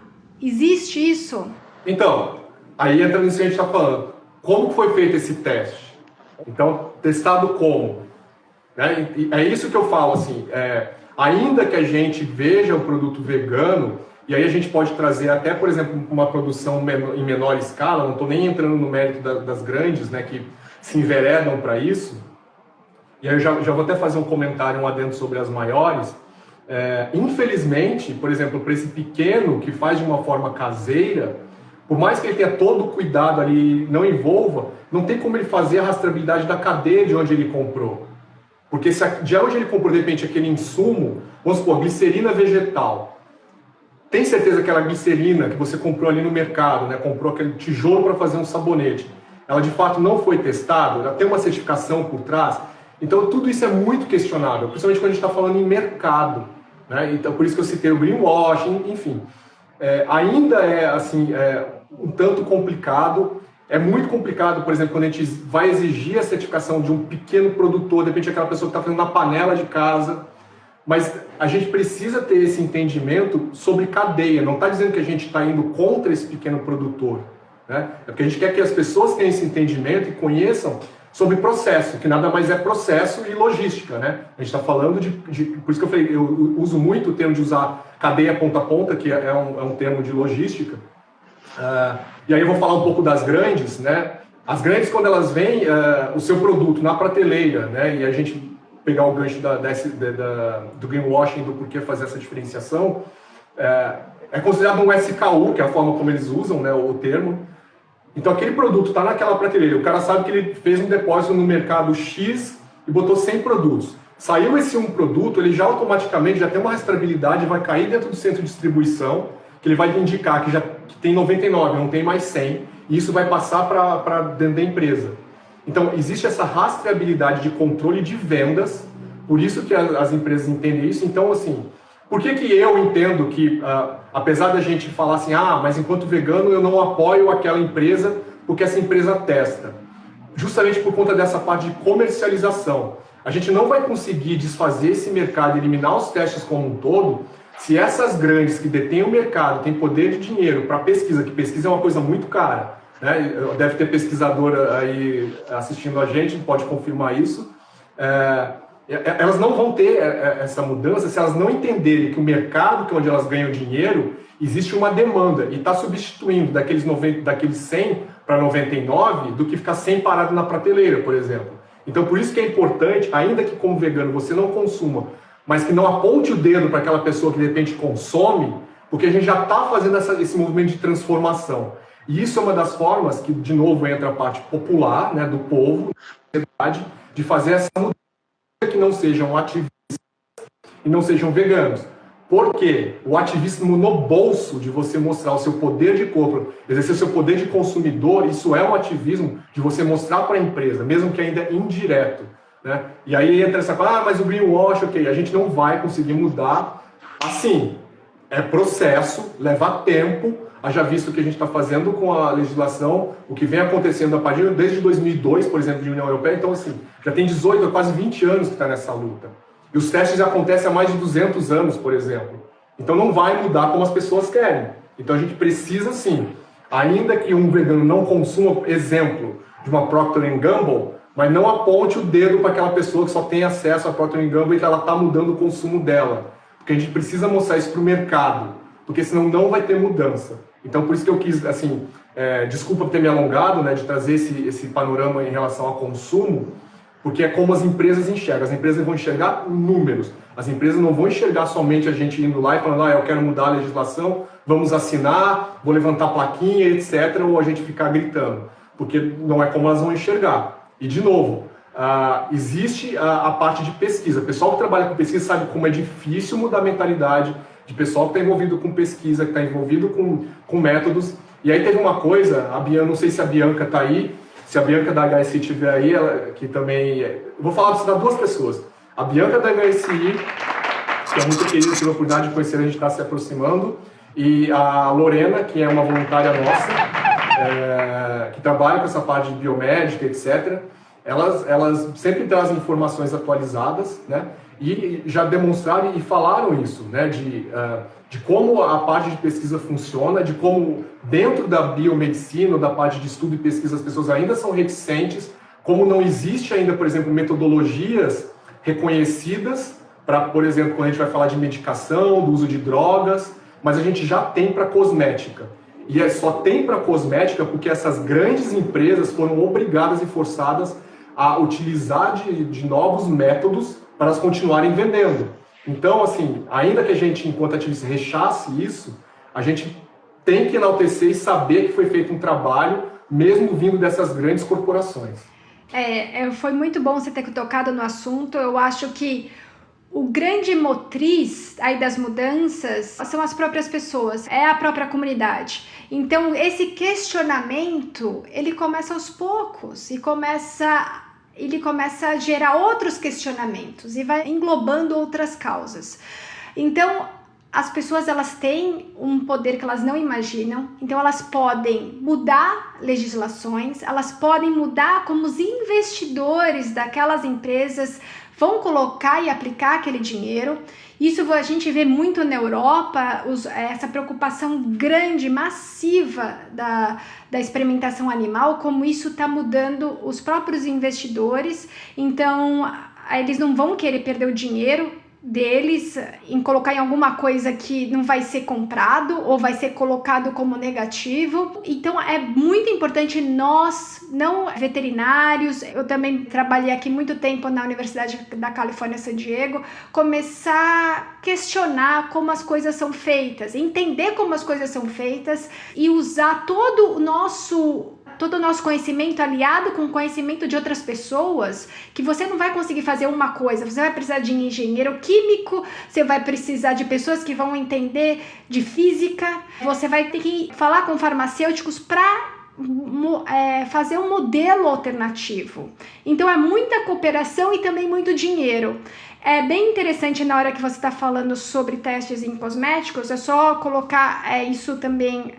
Existe isso? Então, aí entra nisso que a gente está falando. Como foi feito esse teste? Então, testado como? Né? É isso que eu falo, assim, ainda que a gente veja o produto vegano, e aí a gente pode trazer até, por exemplo, uma produção em menor escala, não estou nem entrando no mérito das grandes, né, que se enveredam para isso, e aí eu já vou até fazer um comentário, um adendo sobre as maiores. Infelizmente, por exemplo, para esse pequeno que faz de uma forma caseira, Por mais que ele tenha todo o cuidado ali, não envolva, não tem como ele fazer a rastreabilidade da cadeia de onde ele comprou. Porque de onde ele comprou, de repente, aquele insumo, vamos supor, glicerina vegetal. Tem certeza que aquela glicerina que você comprou ali no mercado, né, comprou aquele tijolo para fazer um sabonete, ela de fato não foi testada, ela tem uma certificação por trás? Então tudo isso é muito questionável, principalmente quando a gente está falando em mercado, né? Então por isso que eu citei o greenwashing, enfim. Ainda é assim, um tanto complicado. É muito complicado, por exemplo, quando a gente vai exigir a certificação de um pequeno produtor, de repente aquela pessoa que está fazendo na panela de casa, mas a gente precisa ter esse entendimento sobre cadeia, não está dizendo que a gente está indo contra esse pequeno produtor, né? É porque a gente quer que as pessoas tenham esse entendimento e conheçam sobre processo, que nada mais é processo e logística, né? A gente está falando por isso que eu falei, eu uso muito o termo de usar cadeia ponta a ponta, que é um termo de logística. E aí eu vou falar um pouco das grandes, né? As grandes, quando elas veem o seu produto na prateleira, né? E a gente pegar o gancho do greenwashing, do porquê fazer essa diferenciação, é considerado um SKU, que é a forma como eles usam, né, o termo. Então aquele produto está naquela prateleira, o cara sabe que ele fez um depósito no mercado X e botou 100 produtos. Saiu esse um produto, ele já automaticamente já tem uma rastreabilidade, vai cair dentro do centro de distribuição, que ele vai indicar que tem 99, não tem mais 100, e isso vai passar para dentro da empresa. Então existe essa rastreabilidade de controle de vendas, por isso que as empresas entendem isso. Então assim, por que eu entendo que, apesar da gente falar assim, mas enquanto vegano eu não apoio aquela empresa porque essa empresa testa? Justamente por conta dessa parte de comercialização. A gente não vai conseguir desfazer esse mercado, eliminar os testes como um todo, se essas grandes que detêm o mercado, têm poder de dinheiro para pesquisa, que pesquisa é uma coisa muito cara, né? Deve ter pesquisadora aí assistindo a gente, pode confirmar isso. Elas não vão ter essa mudança se elas não entenderem que o mercado, que é onde elas ganham dinheiro, existe uma demanda e está substituindo daqueles 100 para 99 do que ficar 100 parado na prateleira, por exemplo. Então, por isso que é importante, ainda que como vegano você não consuma, mas que não aponte o dedo para aquela pessoa que de repente consome, porque a gente já está fazendo esse movimento de transformação. E isso é uma das formas que, de novo, entra a parte popular, né, do povo, da sociedade, de fazer essa mudança, que não sejam ativistas e não sejam veganos. Porque o ativismo no bolso, de você mostrar o seu poder de compra, exercer o seu poder de consumidor, isso é um ativismo de você mostrar para a empresa, mesmo que ainda indireto, né? E aí entra essa coisa, mas o greenwash, ok, a gente não vai conseguir mudar assim. É processo, leva tempo, haja visto o que a gente está fazendo com a legislação, o que vem acontecendo a partir desde 2002, por exemplo, de União Europeia. Então, assim, já tem 18, quase 20 anos que está nessa luta. E os testes já acontecem há mais de 200 anos, por exemplo. Então não vai mudar como as pessoas querem. Então a gente precisa, sim, ainda que um vegano não consuma, exemplo, de uma Procter & Gamble, mas não aponte o dedo para aquela pessoa que só tem acesso à Procter & Gamble e que ela está mudando o consumo dela. Porque a gente precisa mostrar isso para o mercado, porque senão não vai ter mudança. Então por isso que eu quis, assim, desculpa por ter me alongado, né, de trazer esse panorama em relação ao consumo, porque é como as empresas enxergam. As empresas vão enxergar números. As empresas não vão enxergar somente a gente indo lá e falando, eu quero mudar a legislação, vamos assinar, vou levantar plaquinha, etc., ou a gente ficar gritando. Porque não é como elas vão enxergar. E, de novo, existe a parte de pesquisa. O pessoal que trabalha com pesquisa sabe como é difícil mudar a mentalidade de pessoal que está envolvido com pesquisa, que está envolvido com métodos. E aí teve uma coisa, a Bianca, não sei se a Bianca está aí, se a Bianca da HSI estiver aí, ela, que também... Eu vou falar para você das duas pessoas. A Bianca da HSI, que é muito querida, tive a oportunidade de conhecer, a gente está se aproximando, e a Lorena, que é uma voluntária nossa, que trabalha com essa parte de biomédica, etc. Elas sempre trazem informações atualizadas, né? E já demonstraram e falaram isso, né? De como a parte de pesquisa funciona, de como dentro da biomedicina, da parte de estudo e pesquisa, as pessoas ainda são reticentes, como não existe ainda, por exemplo, metodologias reconhecidas para, por exemplo, quando a gente vai falar de medicação, do uso de drogas, mas a gente já tem para cosmética. E só tem para cosmética porque essas grandes empresas foram obrigadas e forçadas a utilizar de novos métodos para elas continuarem vendendo. Então, assim, ainda que a gente, enquanto ativista, rechace isso, a gente tem que enaltecer e saber que foi feito um trabalho, mesmo vindo dessas grandes corporações. Foi muito bom você ter tocado no assunto. Eu acho que o grande motriz aí das mudanças são as próprias pessoas, é a própria comunidade. Então, esse questionamento, ele começa aos poucos e ele começa a gerar outros questionamentos e vai englobando outras causas. Então, as pessoas, elas têm um poder que elas não imaginam, então elas podem mudar legislações, elas podem mudar como os investidores daquelas empresas vão colocar e aplicar aquele dinheiro. Isso a gente vê muito na Europa, essa preocupação grande, massiva da experimentação animal, como isso está mudando os próprios investidores. Então, eles não vão querer perder o dinheiro deles em colocar em alguma coisa que não vai ser comprado ou vai ser colocado como negativo. Então é muito importante nós, não veterinários, eu também trabalhei aqui muito tempo na Universidade da Califórnia, San Diego, começar a questionar como as coisas são feitas, entender como as coisas são feitas e usar todo o nosso conhecimento aliado com o conhecimento de outras pessoas, que você não vai conseguir fazer uma coisa, você vai precisar de engenheiro químico, você vai precisar de pessoas que vão entender de física, você vai ter que falar com farmacêuticos para fazer um modelo alternativo. Então é muita cooperação e também muito dinheiro. É bem interessante na hora que você está falando sobre testes em cosméticos, é só colocar isso também,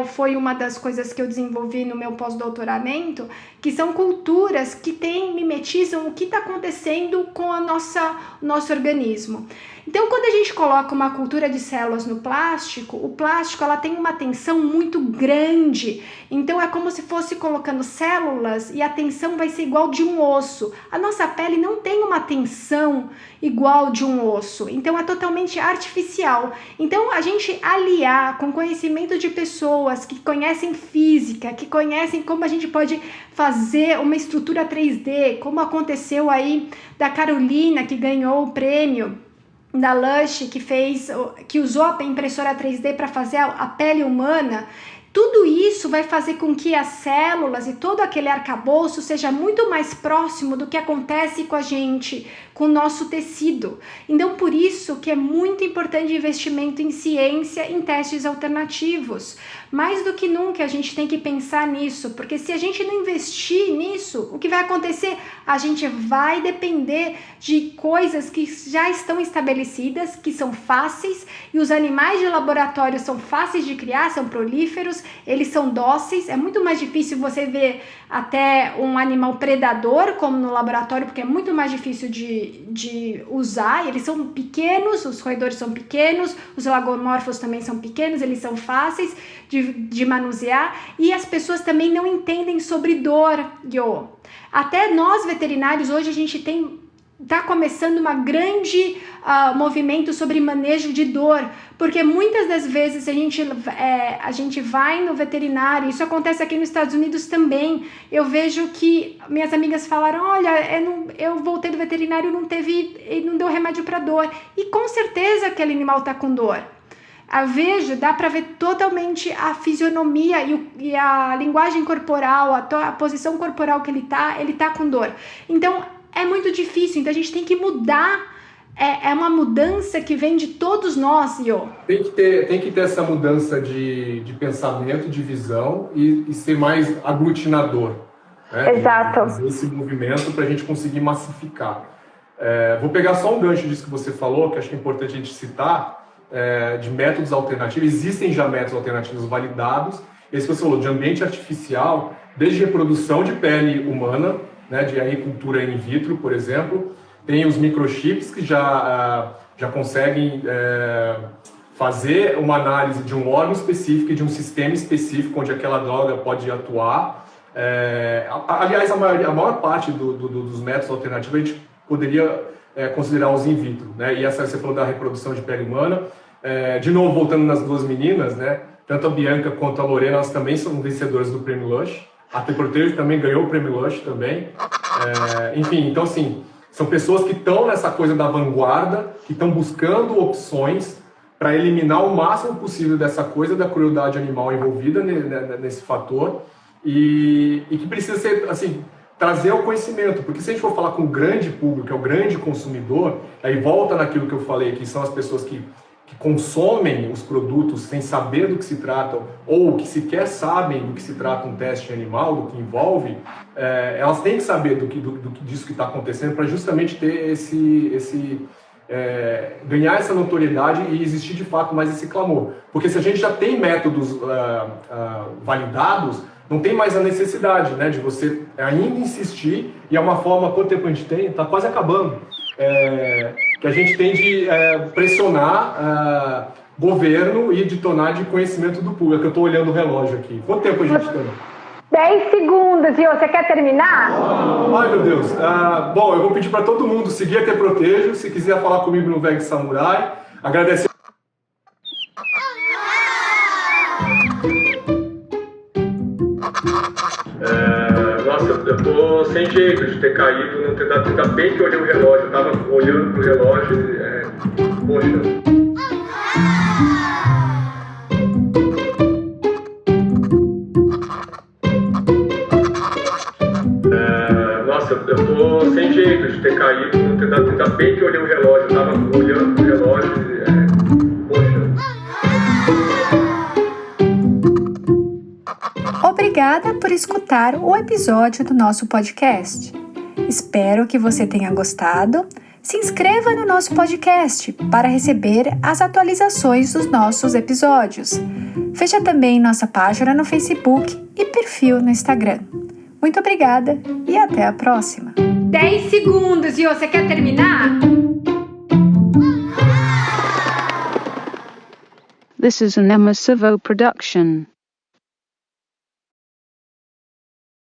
foi uma das coisas que eu desenvolvi no meu pós-doutoramento, que são culturas que mimetizam o que está acontecendo com o nosso organismo. Então, quando a gente coloca uma cultura de células no plástico, o plástico ela tem uma tensão muito grande. Então, é como se fosse colocando células e a tensão vai ser igual de um osso. A nossa pele não tem uma tensão igual de um osso. Então, é totalmente artificial. Então, a gente aliar com conhecimento de pessoas que conhecem física, que conhecem como a gente pode fazer uma estrutura 3D, como aconteceu aí da Carolina, que ganhou o prêmio da Lush, que usou a impressora 3D para fazer a pele humana. Tudo isso vai fazer com que as células e todo aquele arcabouço seja muito mais próximo do que acontece com a gente, com o nosso tecido. Então, por isso que é muito importante investimento em ciência, em testes alternativos. Mais do que nunca a gente tem que pensar nisso, porque se a gente não investir nisso, o que vai acontecer? A gente vai depender de coisas que já estão estabelecidas, que são fáceis, e os animais de laboratório são fáceis de criar, são prolíferos, eles são dóceis. É muito mais difícil você ver até um animal predador, como no laboratório, porque é muito mais difícil de usar. Eles são pequenos, os roedores são pequenos, os lagomorfos também são pequenos, eles são fáceis de manusear, e as pessoas também não entendem sobre dor. Até nós veterinários hoje a gente está começando uma grande movimento sobre manejo de dor, porque muitas das vezes a gente vai no veterinário, isso acontece aqui nos Estados Unidos também. Eu vejo que minhas amigas falaram, olha, eu voltei do veterinário e não deu remédio para dor, e com certeza aquele animal está com dor. Dá para ver totalmente a fisionomia e a linguagem corporal, a posição corporal que ele tá com dor. Então, é muito difícil, então a gente tem que mudar, é uma mudança que vem de todos nós, Iô. Tem que ter essa mudança de pensamento, de visão e ser mais aglutinador. Né? Exato. Fazer esse movimento para a gente conseguir massificar. Vou pegar só um gancho disso que você falou, que acho que é importante a gente citar, de métodos alternativos. Existem já métodos alternativos validados. Esse que você falou, de ambiente artificial, desde reprodução de pele humana, né, de agricultura in vitro, por exemplo. Tem os microchips que já conseguem fazer uma análise de um órgão específico e de um sistema específico onde aquela droga pode atuar. Aliás, a maior parte dos métodos alternativos a gente poderia considerar os in vitro, né? E essa você falou da reprodução de pele humana. De novo, voltando nas duas meninas, né? Tanto a Bianca quanto a Lorena, elas também são vencedoras do Prêmio Lush. A T-Proteus também ganhou o Prêmio Lush também. Enfim, então assim, são pessoas que estão nessa coisa da vanguarda, que estão buscando opções para eliminar o máximo possível dessa coisa da crueldade animal envolvida nesse fator e que precisa ser, assim, trazer ao conhecimento, porque se a gente for falar com o grande público, que é o grande consumidor, aí volta naquilo que eu falei, que são as pessoas que consomem os produtos sem saber do que se tratam, ou que sequer sabem do que se trata um teste animal, do que envolve, elas têm que saber disso que está acontecendo para justamente ter ganhar essa notoriedade e existir de fato mais esse clamor. Porque se a gente já tem métodos validados, não tem mais a necessidade, né, de você ainda insistir, e é uma forma, quanto tempo a gente tem? Está quase acabando. Que a gente tem de pressionar governo e detonar de conhecimento do público. Eu estou olhando o relógio aqui. Quanto tempo a gente tem? 10 segundos, e você quer terminar? Ai, meu Deus. Bom, eu vou pedir para todo mundo seguir a Te Protejo. Se quiser falar comigo no Veg Samurai. Agradecer. Nossa, eu tô sem jeito de ter caído, não ter dado, ainda bem que eu olhei o relógio, eu tava olhando pro relógio e, poxa. Nossa, eu tô sem jeito de ter caído, não ter dado, ainda bem que eu olhei o relógio, eu tava olhando pro relógio e, poxa. Obrigada por escutar o episódio do nosso podcast. Espero que você tenha gostado. Se inscreva no nosso podcast para receber as atualizações dos nossos episódios. Veja também nossa página no Facebook e perfil no Instagram. Muito obrigada e até a próxima. 10 segundos, e você quer terminar? This is an Emma Savo production.